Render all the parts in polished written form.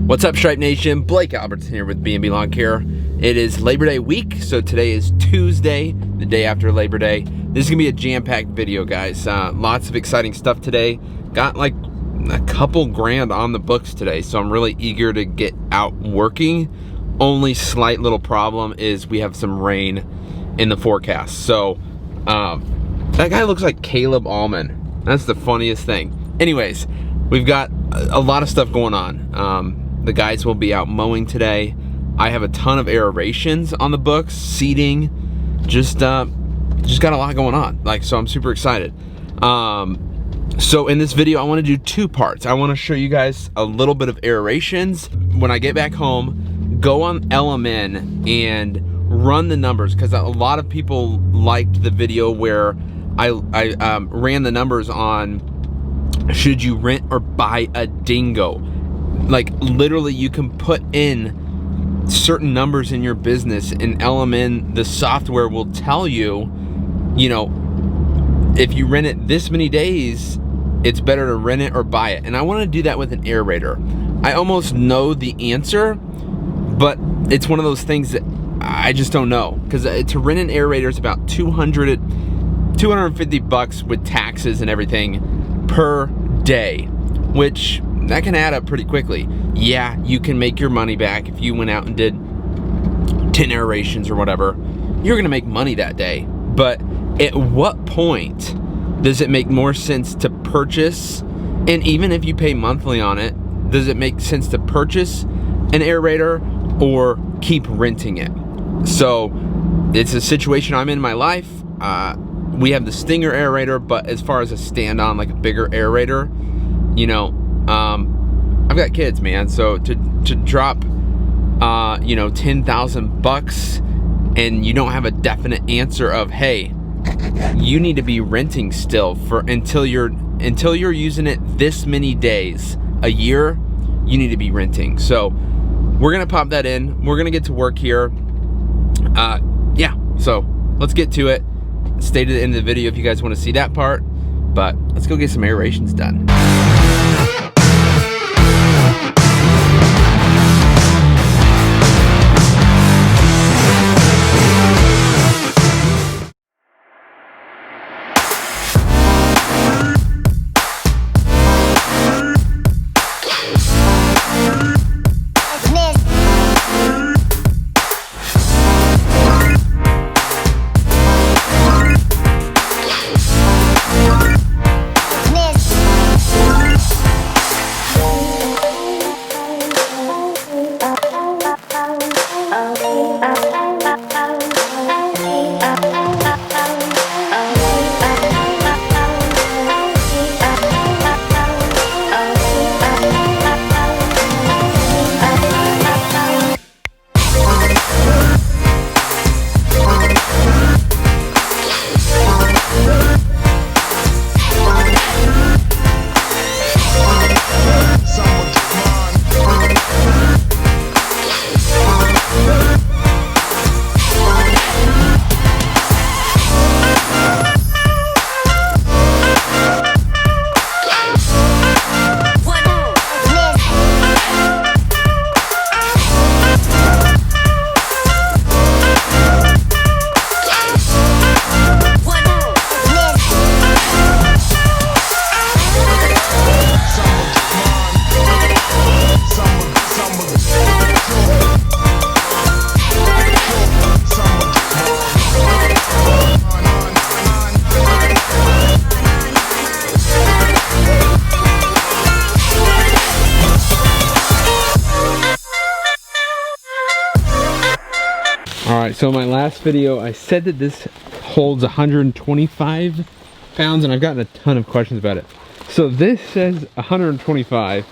What's up, Stripe Nation? Blake Albertson here with B&B Lawn Care. It is Labor Day week, so today is Tuesday, the day after Labor Day. This is gonna be a jam-packed video, guys. Lots of exciting stuff today. Got like a couple grand on the books today, so I'm really eager to get out working. Only slight little problem is we have some rain in the forecast. So that guy looks like Caleb Allman. That's the funniest thing. Anyways, we've got a lot of stuff going on. The guys will be out mowing today. I have a ton of aerations on the books, seeding, just got a lot going on. So I'm super excited. So in this video, I want to do two parts. I want to show you guys a little bit of aerations. When I get back home, go on LMN and run the numbers, because a lot of people liked the video where I ran the numbers on should you rent or buy a dingo. Like literally you can put in certain numbers in your business, and LMN, the software, will tell you, you know, if you rent it this many days, it's better to rent it or buy it. And I want to do that with an aerator. I almost know the answer, but it's one of those things that I just don't know, because to rent an aerator is about $250 with taxes and everything per day, which that can add up pretty quickly. Yeah, you can make your money back if you went out and did 10 aerations or whatever. You're gonna make money that day. But at what point does it make more sense to purchase, and even if you pay monthly on it, does it make sense to purchase an aerator or keep renting it? So it's a situation I'm in my life. We have the Stinger aerator, but as far as a stand-on, like a bigger aerator, you know, I've got kids, man. So to drop, you know, $10,000 and you don't have a definite answer of, hey, you need to be renting still for until you're using it this many days a year, you need to be renting. So we're gonna pop that in. We're gonna get to work here. Yeah, so let's get to it. Stay to the end of the video if you guys want to see that part, but let's go get some aerations done. Alright, so my last video, I said that this holds 125 pounds, and I've gotten a ton of questions about it. So this says 125,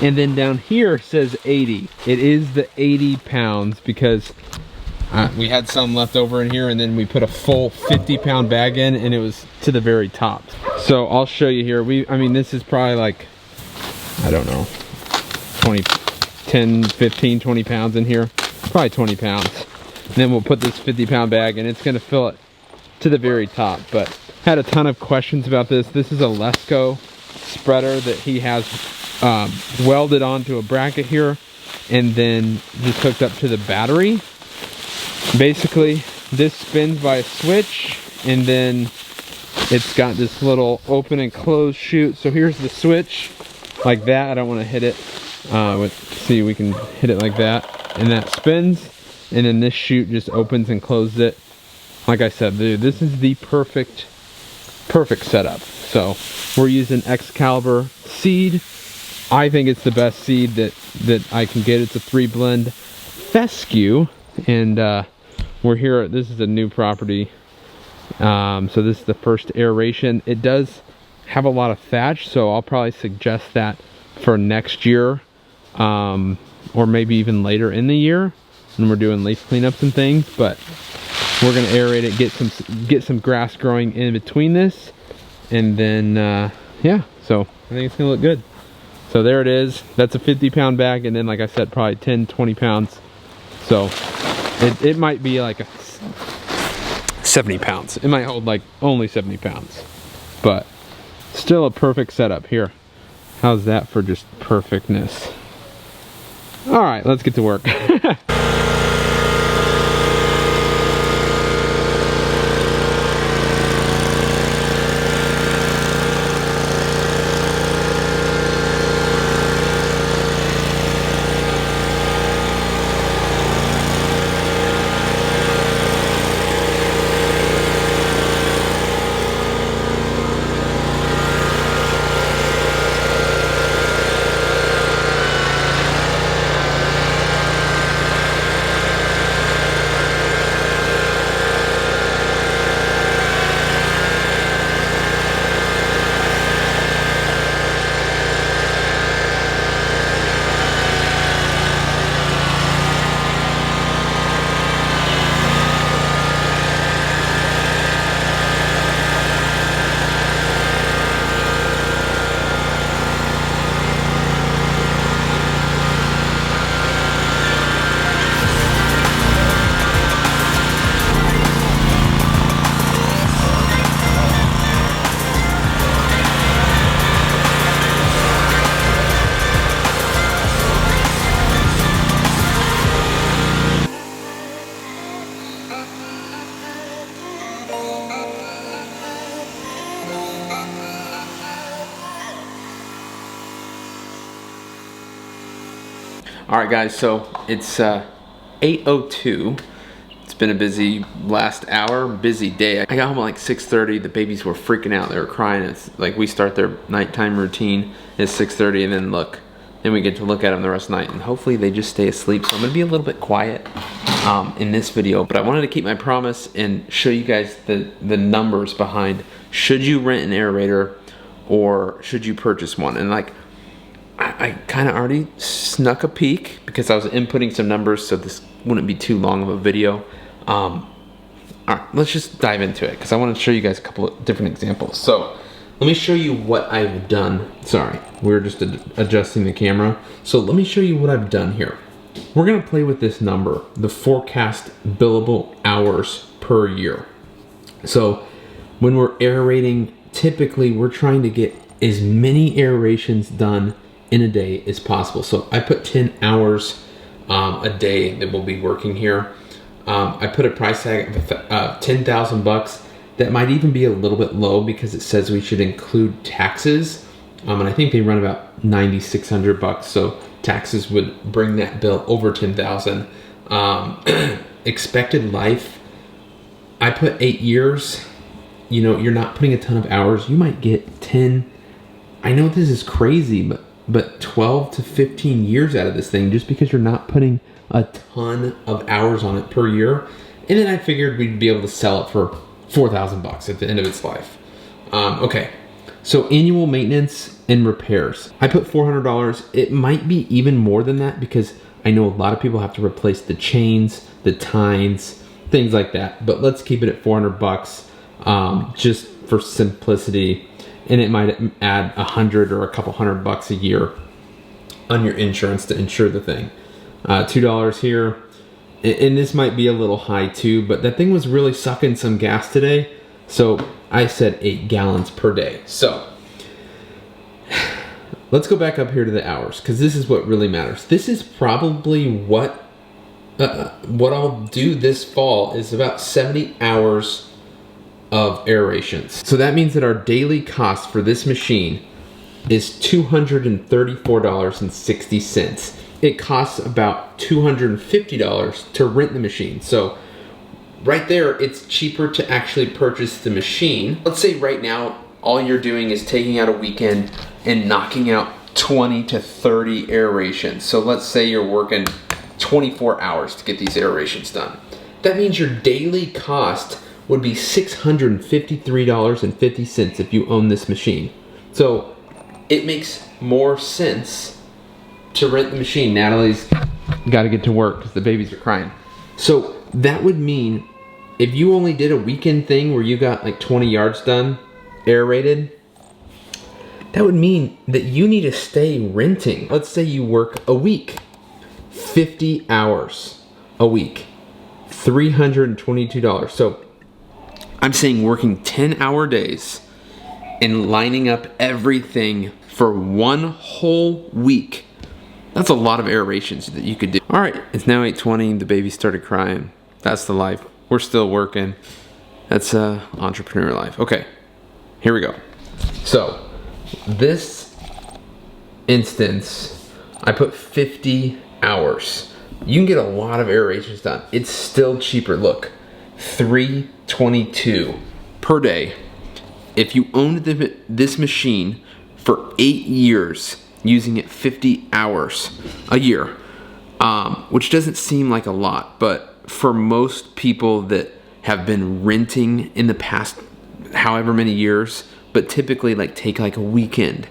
and then down here says 80. It is the 80 pounds because we had some left over in here, and then we put a full 50-pound bag in, and it was to the very top. So I'll show you here. I mean, this is probably like, I don't know, 10, 15, 20 pounds in here. Probably 20 pounds. And then we'll put this 50-pound bag, and it's gonna fill it to the very top. But had a ton of questions about this. This is a Lesco Spreader that he has welded onto a bracket here, and then just hooked up to the battery. Basically, this spins by a switch, and then it's got this little open and close chute. So here's the switch, like that. I don't want to hit it. See, we can hit it like that, and that spins, and then this chute just opens and closes it. Like I said, dude, this is the perfect setup. So we're using Excalibur seed. I think it's the best seed that I can get. It's a 3-blend fescue, and we're here. This is a new property. So this is the first aeration. It does have a lot of thatch, so I'll probably suggest that for next year, or maybe even later in the year when we're doing leaf cleanups and things. But we're gonna aerate it, get some grass growing in between this, and then yeah. So I think it's gonna look good. So there it is. That's a 50-pound bag, and then, like I said, probably 10-20 pounds. So it might be like a 70 pounds. It might hold like only 70 pounds, but still a perfect setup here. How's that for just perfectness? All right, let's get to work. All right, guys, so it's 8:02. It's been a busy last hour, busy day. I got home at like 6:30. The babies were freaking out. They were crying. It's like we start their nighttime routine at 6:30, and then then we get to look at them the rest of the night, and hopefully they just stay asleep. So I'm gonna be a little bit quiet in this video, but I wanted to keep my promise and show you guys the numbers behind should you rent an aerator or should you purchase one. And like, I kind of already snuck a peek because I was inputting some numbers, so this wouldn't be too long of a video. All right, let's just dive into it because I want to show you guys a couple of different examples. So let me show you what I've done. Sorry, we're just adjusting the camera. So let me show you what I've done here. We're gonna play with this number, the forecast billable hours per year. So when we're aerating, typically we're trying to get as many aerations done in a day as possible. So I put 10 hours a day that we'll be working here. I put a price tag of 10,000 bucks. That might even be a little bit low because it says we should include taxes. And I think they run about 9,600 bucks. So taxes would bring that bill over 10,000. Expected life, I put 8 years. You know, you're not putting a ton of hours. You might get 10. I know this is crazy, but 12 to 15 years out of this thing just because you're not putting a ton of hours on it per year. And then I figured we'd be able to sell it for 4,000 bucks at the end of its life. Okay, so annual maintenance and repairs. I put $400. It might be even more than that because I know a lot of people have to replace the chains, the tines, things like that. But let's keep it at 400 bucks just for simplicity. And it might add 100 or a couple $100 a year on your insurance to insure the thing. $2 here. And this might be a little high too, but that thing was really sucking some gas today. So I said 8 gallons per day. So let's go back up here to the hours, because this is what really matters. This is probably what I'll do this fall is about 70 hours of aerations. So that means that our daily cost for this machine is $234.60. It costs about $250 to rent the machine. So right there, it's cheaper to actually purchase the machine. Let's say right now, all you're doing is taking out a weekend and knocking out 20 to 30 aerations. So let's say you're working 24 hours to get these aerations done. That means your daily cost would be $653.50 if you own this machine. So it makes more sense to rent the machine. Natalie's got to get to work because the babies are crying. So that would mean if you only did a weekend thing where you got like 20 yards done, aerated, that would mean that you need to stay renting. Let's say you work a week, 50 hours a week, $322. So I'm saying working 10-hour days and lining up everything for one whole week. That's a lot of aerations that you could do. All right, it's now 8:20. The baby started crying. That's the life. We're still working. That's entrepreneur life. Okay, here we go. So this instance, I put 50 hours. You can get a lot of aerations done. It's still cheaper. Look, $322 per day. If you owned this machine for 8 years, using it 50 hours a year, which doesn't seem like a lot, but for most people that have been renting in the past however many years, but typically like take like a weekend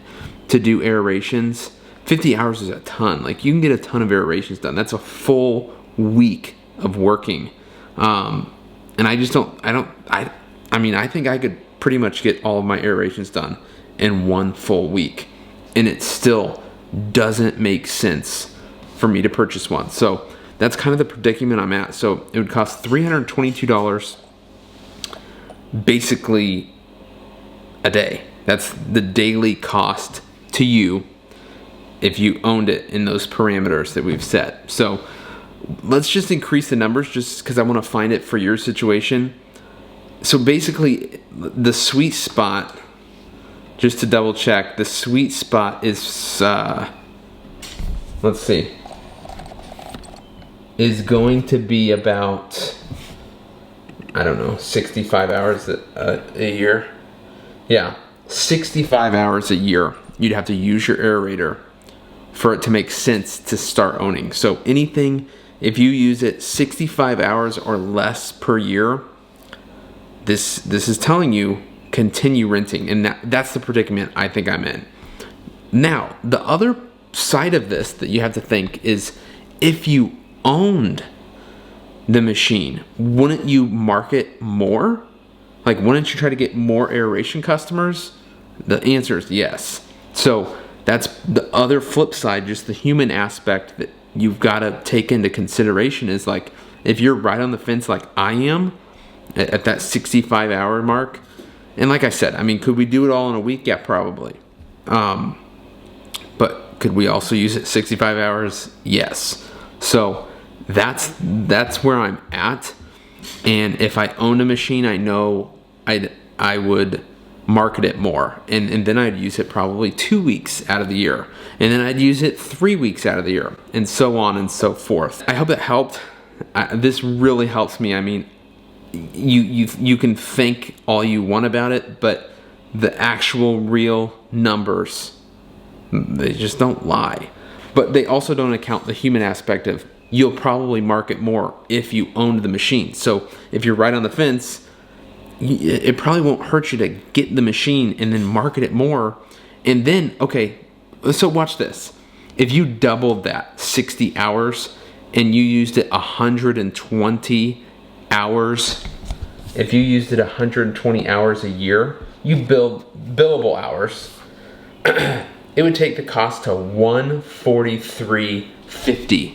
to do aerations, 50 hours is a ton. Like you can get a ton of aerations done. That's a full week of working. And I mean, I think I could pretty much get all of my aerations done in one full week, and it still doesn't make sense for me to purchase one. So that's kind of the predicament I'm at. So it would cost $322 basically a day. That's the daily cost to you if you owned it in those parameters that we've set. So let's just increase the numbers just because I want to find it for your situation. So basically the sweet spot, just to double check, the sweet spot is, let's see, is going to be about, I don't know, 65 hours a year. Yeah, 65 hours a year. You'd have to use your aerator for it to make sense to start owning. So anything, if you use it 65 hours or less per year, this is telling you continue renting, and that's the predicament I think I'm in. Now, the other side of this that you have to think is, if you owned the machine, wouldn't you market more? Like, wouldn't you try to get more aeration customers? The answer is yes. So that's the other flip side, just the human aspect that you've got to take into consideration is, like, if you're right on the fence like I am at that 65-hour mark, and like I said, I mean, could we do it all in a week? Yeah, probably. But could we also use it 65 hours? Yes. So that's where I'm at. And if I owned a machine, I know I would market it more, and then I'd use it probably 2 weeks out of the year, and then I'd use it 3 weeks out of the year, and so on and so forth. I hope it helped. This really helps me. I mean, you can think all you want about it, but the actual real numbers, they just don't lie. But they also don't account the human aspect of, you'll probably market more if you owned the machine. So if you're right on the fence, it probably won't hurt you to get the machine and then market it more. And then, okay, so watch this. If you doubled that 60 hours and you used it 120 hours, if you used it 120 hours a year, you build billable hours, it would take the cost to $143.50.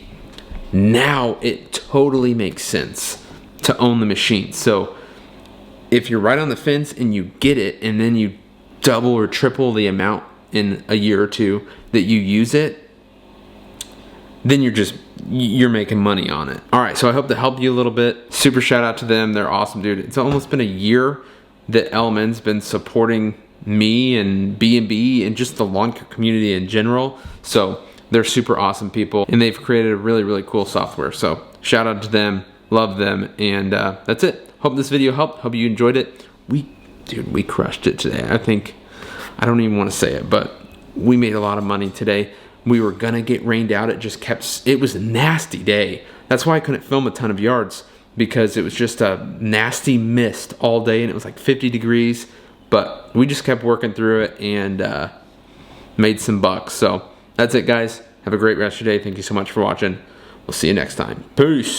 Now it totally makes sense to own the machine. So if you're right on the fence and you get it, and then you double or triple the amount in a year or two, that you use it, then you're making money on it. All right, so I hope to help you a little bit. Super shout out to them. They're awesome, dude. It's almost been a year that Element's been supporting me and B&B and just the lawn care community in general. So they're super awesome people, and they've created a really, really cool software. So shout out to them, love them, and that's it. Hope this video helped. Hope you enjoyed it. Dude, we crushed it today. I don't even want to say it, but we made a lot of money today. We were gonna get rained out. It was a nasty day. That's why I couldn't film a ton of yards, because it was just a nasty mist all day, and it was like 50 degrees, but we just kept working through it and made some bucks. So that's it, guys. Have a great rest of your day. Thank you so much for watching. We'll see you next time. Peace.